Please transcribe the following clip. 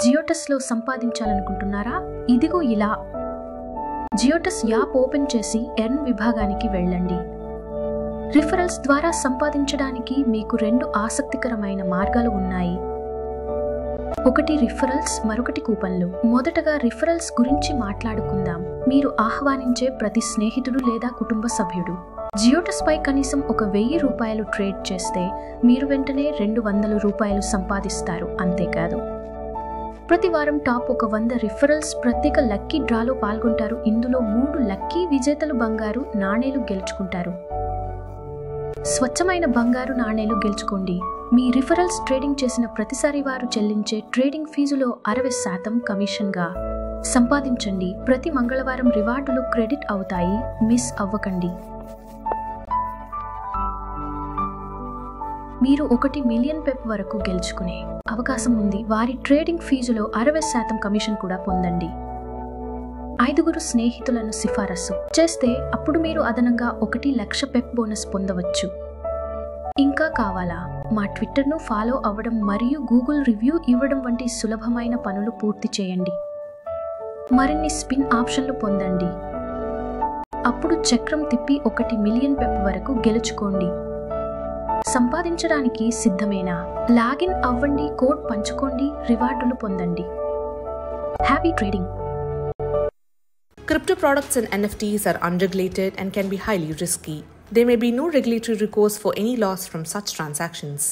జియోటస్లో సంపాదించాలనుకుంటున్నారా? ఇదిగో ఇలా. జియోటస్ app open చేసి ఎర్న్ విభాగానికి వెళ్ళండి. రిఫరల్స్ ద్వారా సంపాదించడానికి మీకు 2 ఆసక్తికరమైన మార్గాలు ఉన్నాయి. ఒకటి రిఫరల్స్, మరొకటి కూపన్లు. మొదటగా రిఫరల్స్ గురించి మాట్లాడుకుందాం. మీరు ఆహ్వానించే ప్రతి స్నేహితుడు లేదా కుటుంబ సభ్యుడు జియోటస్ పై కనీసం ₹1000 ట్రేడ్ చేస్తే మీరు వెంటనే ₹200 సంపాదిస్తారు. అంతేకాదు, ప్రతి వారం టాప్ 100 రిఫరల్స్ ప్రత్యేక లక్కీ డ్రాలో పాల్గొంటారు. ఇందులో 3 లక్కీ విజేతలు బంగారు నాణేలు గెలుచుకుంటారు. స్వచ్ఛమైన బంగారు నాణేలు గెలుచుకోండి. మీ రిఫరల్స్ ట్రేడింగ్ చేసిన ప్రతిసారి వారు చెల్లించే ట్రేడింగ్ ఫీజులో 60% కమిషన్గా సంపాదించండి. ప్రతి మంగళవారం రివార్డులు క్రెడిట్ అవుతాయి. మిస్ అవ్వకండి. మీరు 1 మిలియన్ పెప్ వరకు గెలుచుకునే అవకాశం ఉంది. వారి ట్రేడింగ్ ఫీజులో 60% కమిషన్ కూడా పొందండి. 5 స్నేహితులను సిఫారసు చేస్తే అప్పుడు మీరు అదనంగా 1 లక్ష పెప్ బోనస్ పొందవచ్చు. ఇంకా కావాలా? మా ట్విట్టర్ను ఫాలో అవ్వడం మరియు గూగుల్ రివ్యూ ఇవ్వడం వంటి సులభమైన పనులు పూర్తి చేయండి. మరిన్ని స్పిన్ ఆప్షన్లు పొందండి. అప్పుడు చక్రం తిప్పి 1 మిలియన్ పెప్ వరకు గెలుచుకోండి. సంపాదించడానికి సిద్ధమేనా? లాగిన్ అవ్వండి, కోడ్ పంచుకోండి, రివార్డులు పొందండి. Happy trading. Crypto products and NFTs are unregulated and can be highly risky. There may be no regulatory recourse for any loss from such transactions.